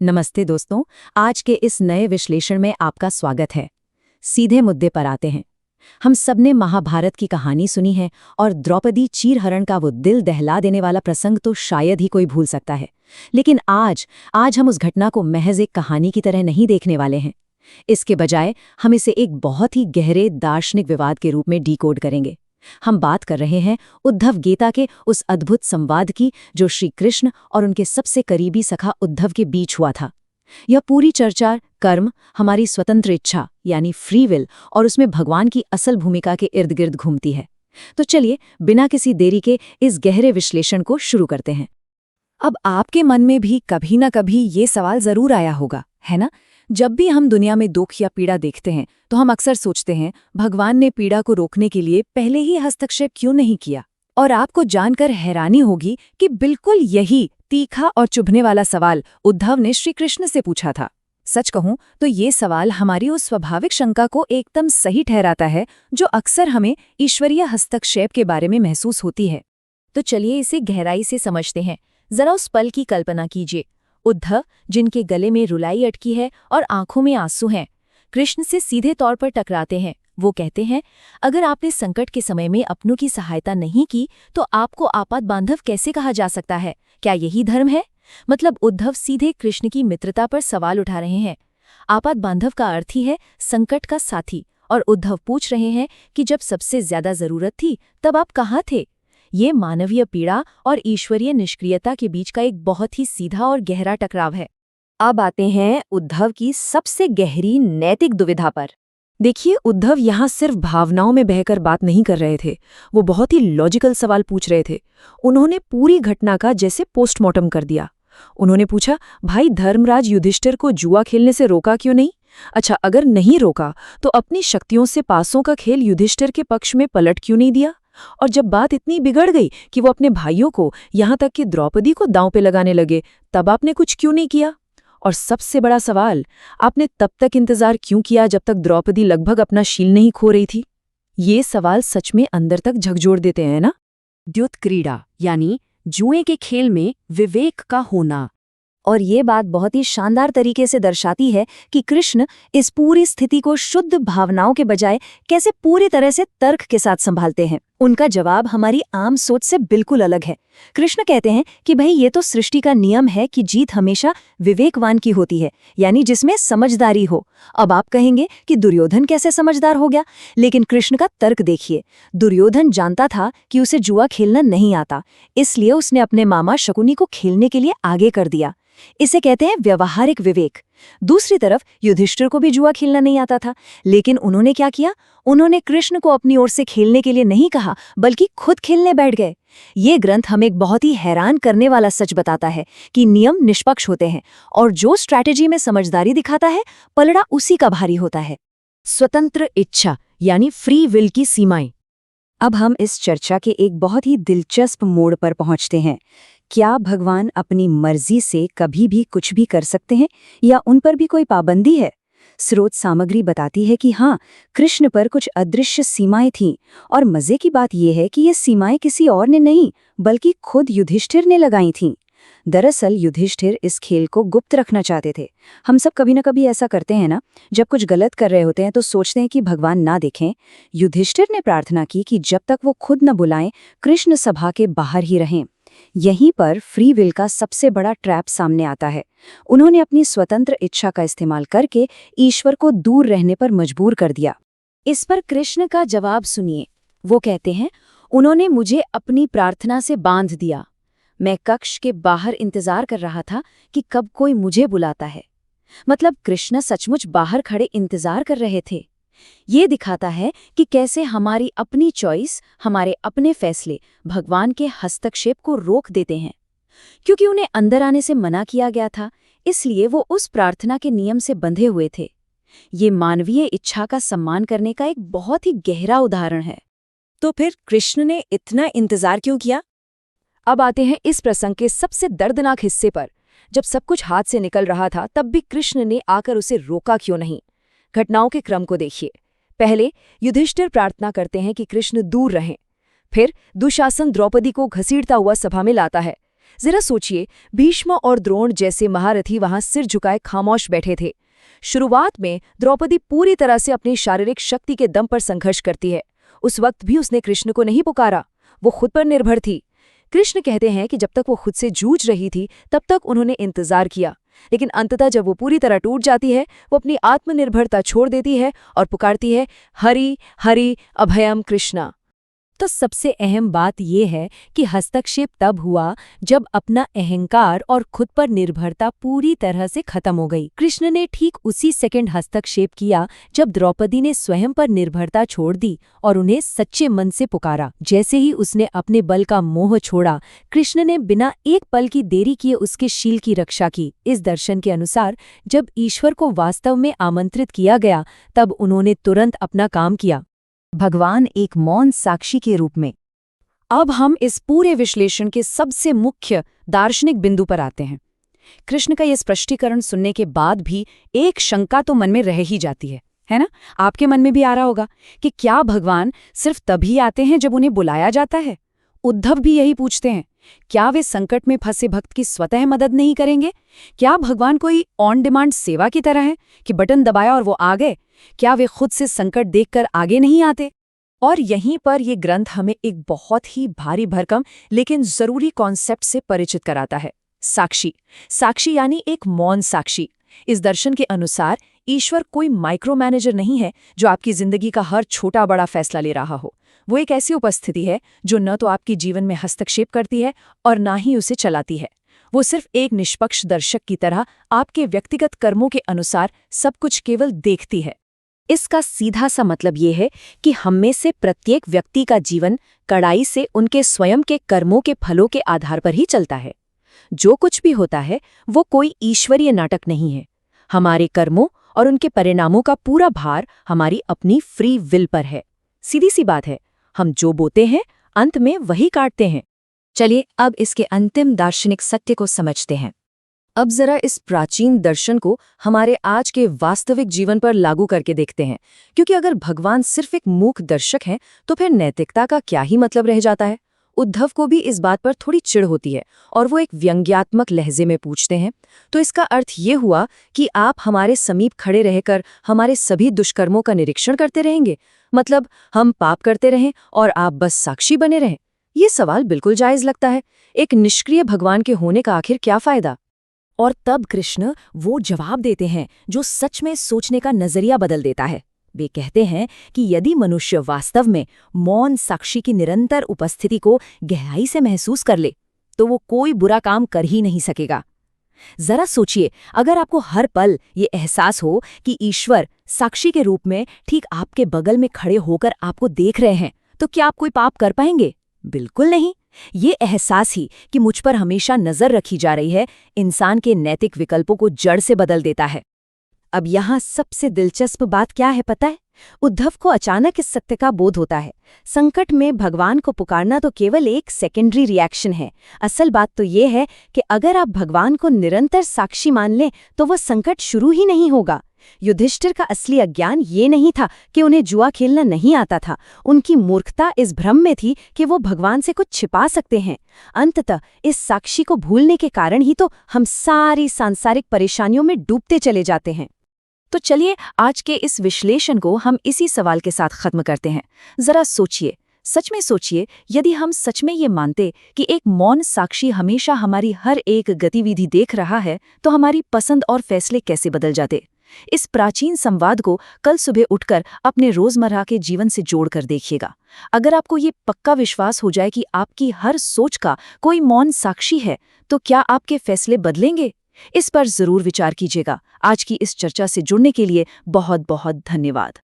नमस्ते दोस्तों, आज के इस नए विश्लेषण में आपका स्वागत है। सीधे मुद्दे पर आते हैं। हम सबने महाभारत की कहानी सुनी है और द्रौपदी चीरहरण का वो दिल दहला देने वाला प्रसंग तो शायद ही कोई भूल सकता है। लेकिन आज हम उस घटना को महज एक कहानी की तरह नहीं देखने वाले हैं। इसके बजाय हम इसे एक बहुत ही गहरे दार्शनिक विवाद के रूप में डिकोड करेंगे। हम बात कर रहे हैं उद्धव गीता के उस अद्भुत संवाद की जो श्री कृष्ण और उनके सबसे करीबी सखा उद्धव के बीच हुआ था। यह पूरी चर्चा कर्म, हमारी स्वतंत्र इच्छा यानी फ्री विल और उसमें भगवान की असल भूमिका के इर्द गिर्द घूमती है। तो चलिए बिना किसी देरी के इस गहरे विश्लेषण को शुरू करते हैं। अब आपके मन में भी कभी न कभी ये सवाल जरूर आया होगा, है ना? जब भी हम दुनिया में दुख या पीड़ा देखते हैं तो हम अक्सर सोचते हैं भगवान ने पीड़ा को रोकने के लिए पहले ही हस्तक्षेप क्यों नहीं किया। और आपको जानकर हैरानी होगी कि बिल्कुल यही तीखा और चुभने वाला सवाल उद्धव ने श्री कृष्ण से पूछा था। सच कहूं तो ये सवाल हमारी उस स्वाभाविक शंका को एकदम सही ठहराता है जो अक्सर हमें ईश्वरीय हस्तक्षेप के बारे में महसूस होती है। तो चलिए इसे गहराई से समझते हैं। जरा उस पल की कल्पना कीजिए। उद्धव, जिनके गले में रुलाई अटकी है और आंखों में आंसू हैं, कृष्ण से सीधे तौर पर टकराते हैं। वो कहते हैं, अगर आपने संकट के समय में अपनों की सहायता नहीं की तो आपको आपात बांधव कैसे कहा जा सकता है? क्या यही धर्म है? मतलब उद्धव सीधे कृष्ण की मित्रता पर सवाल उठा रहे हैं। आपात बांधव का अर्थ ही है संकट का साथी, और उद्धव पूछ रहे हैं कि जब सबसे ज्यादा जरूरत थी तब आप कहाँ थे? ये मानवीय पीड़ा और ईश्वरीय निष्क्रियता के बीच का एक बहुत ही सीधा और गहरा टकराव है। अब आते हैं उद्धव की सबसे गहरी नैतिक दुविधा पर। देखिए, उद्धव यहाँ सिर्फ भावनाओं में बहकर बात नहीं कर रहे थे, वो बहुत ही लॉजिकल सवाल पूछ रहे थे। उन्होंने पूरी घटना का जैसे पोस्टमार्टम कर दिया। उन्होंने पूछा, भाई धर्मराज युधिष्ठिर को जुआ खेलने से रोका क्यों नहीं? अच्छा, अगर नहीं रोका तो अपनी शक्तियों से पासों का खेल युधिष्ठिर के पक्ष में पलट क्यों नहीं दिया? और जब बात इतनी बिगड़ गई कि वो अपने भाइयों को, यहाँ तक कि द्रौपदी को दांव पे लगाने लगे, तब आपने कुछ क्यों नहीं किया? और सबसे बड़ा सवाल, आपने तब तक इंतजार क्यों किया जब तक द्रौपदी लगभग अपना शील नहीं खो रही थी? ये सवाल सच में अंदर तक झकझोर देते हैं ना। द्युत क्रीड़ा यानी जुए के खेल में विवेक का होना। और ये बात बहुत ही शानदार तरीके से दर्शाती है कि कृष्ण इस पूरी स्थिति को शुद्ध भावनाओं के बजाय कैसे पूरी तरह से तर्क के साथ संभालते हैं। उनका जवाब हमारी आम सोच से बिल्कुल अलग है। कृष्ण कहते हैं कि भाई ये तो सृष्टि का नियम है कि जीत हमेशा विवेकवान की होती है, यानी जिसमें समझदारी हो। अब आप कहेंगे कि दुर्योधन कैसे समझदार हो गया? लेकिन कृष्ण का तर्क देखिए। दुर्योधन जानता था कि उसे जुआ खेलना नहीं आता, इसलिए उसने अपने मामा शकुनी को खेलने के लिए आगे कर दिया। इसे कहते हैं व्यवहारिक विवेक। दूसरी तरफ युधिष्ठिर को भी जुआ खेलना नहीं आता था, लेकिन उन्होंने क्या किया? उन्होंने कृष्ण को अपनी ओर से खेलने के लिए नहीं कहा, बल्कि खुद खेलने बैठ गए। ये ग्रंथ हमें एक बहुत ही हैरान करने वाला सच बताता है कि नियम निष्पक्ष होते हैं और जो स्ट्रैटेजी में समझदारी दिखाता है, पलड़ा उसी का भारी होता है। स्वतंत्र इच्छा यानी फ्री विल की सीमाएं। अब हम इस चर्चा के एक बहुत ही दिलचस्प मोड़ पर पहुंचते हैं। क्या भगवान अपनी मर्जी से कभी भी कुछ भी कर सकते हैं या उन पर भी कोई पाबंदी है? स्रोत सामग्री बताती है कि हाँ, कृष्ण पर कुछ अदृश्य सीमाएं थीं, और मजे की बात यह है कि ये सीमाएं किसी और ने नहीं बल्कि खुद युधिष्ठिर ने लगाई थीं। दरअसल युधिष्ठिर इस खेल को गुप्त रखना चाहते थे। हम सब कभी न कभी ऐसा करते हैं ना, जब कुछ गलत कर रहे होते हैं तो सोचते हैं कि भगवान ना देखें। युधिष्ठिर ने प्रार्थना की कि जब तक वो खुद न बुलाएं, कृष्ण सभा के बाहर ही रहें। यहीं पर फ्री विल का सबसे बड़ा ट्रैप सामने आता है। उन्होंने अपनी स्वतंत्र इच्छा का इस्तेमाल करके ईश्वर को दूर रहने पर मजबूर कर दिया। इस पर कृष्ण का जवाब सुनिए। वो कहते हैं, उन्होंने मुझे अपनी प्रार्थना से बांध दिया। मैं कक्ष के बाहर इंतजार कर रहा था कि कब कोई मुझे बुलाता है। मतलब कृष्ण सचमुच बाहर खड़े इंतजार कर रहे थे। ये दिखाता है कि कैसे हमारी अपनी चॉइस, हमारे अपने फैसले भगवान के हस्तक्षेप को रोक देते हैं। क्योंकि उन्हें अंदर आने से मना किया गया था, इसलिए वो उस प्रार्थना के नियम से बंधे हुए थे। ये मानवीय इच्छा का सम्मान करने का एक बहुत ही गहरा उदाहरण है। तो फिर कृष्ण ने इतना इंतजार क्यों किया? अब आते हैं इस प्रसंग के सबसे दर्दनाक हिस्से पर। जब सब कुछ हाथ से निकल रहा था तब भी कृष्ण ने आकर उसे रोका क्यों नहीं? घटनाओं के क्रम को देखिए। पहले युधिष्ठिर प्रार्थना करते हैं कि कृष्ण दूर रहें। फिर दुशासन द्रौपदी को घसीटता हुआ सभा में लाता है। जरा सोचिए, भीष्म और द्रोण जैसे महारथी वहां सिर झुकाए खामोश बैठे थे। शुरुआत में द्रौपदी पूरी तरह से अपनी शारीरिक शक्ति के दम पर संघर्ष करती है। उस वक्त भी उसने कृष्ण को नहीं पुकारा, वो खुद पर निर्भर थी। कृष्ण कहते हैं कि जब तक वो खुद से जूझ रही थी तब तक उन्होंने इंतजार किया, लेकिन अंततः जब वो पूरी तरह टूट जाती है, वो अपनी आत्मनिर्भरता छोड़ देती है और पुकारती है, हरि हरि अभयम कृष्णा। तो सबसे अहम बात यह है कि हस्तक्षेप तब हुआ जब अपना अहंकार और खुद पर निर्भरता पूरी तरह से खत्म हो गई। कृष्ण ने ठीक उसी सेकंड हस्तक्षेप किया जब द्रौपदी ने स्वयं पर निर्भरता छोड़ दी और उन्हें सच्चे मन से पुकारा। जैसे ही उसने अपने बल का मोह छोड़ा, कृष्ण ने बिना एक पल की देरी किए उसके शील की रक्षा की। इस दर्शन के अनुसार जब ईश्वर को वास्तव में आमंत्रित किया गया, तब उन्होंने तुरंत अपना काम किया, भगवान एक मौन साक्षी के रूप में। अब हम इस पूरे विश्लेषण के सबसे मुख्य दार्शनिक बिंदु पर आते हैं। कृष्ण का यह स्पष्टीकरण सुनने के बाद भी एक शंका तो मन में रह ही जाती है ना? आपके मन में भी आ रहा होगा कि क्या भगवान सिर्फ तभी आते हैं जब उन्हें बुलाया जाता है? उद्धव भी यही पूछते हैं। क्या वे संकट में फंसे भक्त की स्वतः मदद नहीं करेंगे? क्या भगवान कोई ऑन डिमांड सेवा की तरह है कि बटन दबाया और वो आ गए? क्या वे खुद से संकट देखकर आगे नहीं आते? और यहीं पर ये ग्रंथ हमें एक बहुत ही भारी भरकम लेकिन जरूरी कॉन्सेप्ट से परिचित कराता है, साक्षी। साक्षी यानी एक मौन साक्षी। इस दर्शन के अनुसार ईश्वर कोई माइक्रो मैनेजर नहीं है जो आपकी जिंदगी का हर छोटा बड़ा फैसला ले रहा हो। वो एक ऐसी उपस्थिति है जो न तो आपके जीवन में हस्तक्षेप करती है और ना ही उसे चलाती है। वो सिर्फ एक निष्पक्ष दर्शक की तरह आपके व्यक्तिगत कर्मों के अनुसार सब कुछ केवल देखती है। इसका सीधा सा मतलब ये है कि हम में से प्रत्येक व्यक्ति का जीवन कड़ाई से उनके स्वयं के कर्मों के फलों के आधार पर ही चलता है। जो कुछ भी होता है वो कोई ईश्वरीय नाटक नहीं है। हमारे कर्मों और उनके परिणामों का पूरा भार हमारी अपनी फ्री विल पर है। सीधी सी बात है, हम जो बोते हैं अंत में वही काटते हैं। चलिए अब इसके अंतिम दार्शनिक सत्य को समझते हैं। अब जरा इस प्राचीन दर्शन को हमारे आज के वास्तविक जीवन पर लागू करके देखते हैं, क्योंकि अगर भगवान सिर्फ एक मूक दर्शक हैं तो फिर नैतिकता का क्या ही मतलब रह जाता है। उद्धव को भी इस बात पर थोड़ी चिढ़ होती है और वो एक व्यंग्यात्मक लहजे में पूछते हैं, तो इसका अर्थ ये हुआ कि आप हमारे समीप खड़े रहकर हमारे सभी दुष्कर्मों का निरीक्षण करते रहेंगे? मतलब हम पाप करते रहें और आप बस साक्षी बने रहें? ये सवाल बिल्कुल जायज लगता है। एक निष्क्रिय भगवान के होने का आखिर क्या फायदा? और तब कृष्ण वो जवाब देते हैं जो सच में सोचने का नजरिया बदल देता है। वे कहते हैं कि यदि मनुष्य वास्तव में मौन साक्षी की निरंतर उपस्थिति को गहराई से महसूस कर ले, तो वो कोई बुरा काम कर ही नहीं सकेगा। जरा सोचिए, अगर आपको हर पल ये एहसास हो कि ईश्वर साक्षी के रूप में ठीक आपके बगल में खड़े होकर आपको देख रहे हैं, तो क्या आप कोई पाप कर पाएंगे? बिल्कुल नहीं। ये एहसास ही कि मुझ पर हमेशा नजर रखी जा रही है, इंसान के नैतिक विकल्पों को जड़ से बदल देता है। अब यहाँ सबसे दिलचस्प बात क्या है पता है? उद्धव को अचानक इस सत्य का बोध होता है। संकट में भगवान को पुकारना तो केवल एक सेकेंडरी रिएक्शन है। असल बात तो ये है कि अगर आप भगवान को निरंतर साक्षी मान लें तो वो संकट शुरू ही नहीं होगा। युधिष्ठिर का असली अज्ञान ये नहीं था कि उन्हें जुआ खेलना नहीं आता था। उनकी मूर्खता इस भ्रम में थी कि वो भगवान से कुछ छिपा सकते हैं। अंततः इस साक्षी को भूलने के कारण ही तो हम सारी सांसारिक परेशानियों में डूबते चले जाते हैं। तो चलिए आज के इस विश्लेषण को हम इसी सवाल के साथ खत्म करते हैं। जरा सोचिए, सच में सोचिए, यदि हम सच में ये मानते कि एक मौन साक्षी हमेशा हमारी हर एक गतिविधि देख रहा है, तो हमारी पसंद और फैसले कैसे बदल जाते? इस प्राचीन संवाद को कल सुबह उठकर अपने रोजमर्रा के जीवन से जोड़कर देखिएगा। अगर आपको ये पक्का विश्वास हो जाए कि आपकी हर सोच का कोई मौन साक्षी है, तो क्या आपके फैसले बदलेंगे? इस पर जरूर विचार कीजिएगा। आज की इस चर्चा से जुड़ने के लिए बहुत बहुत धन्यवाद।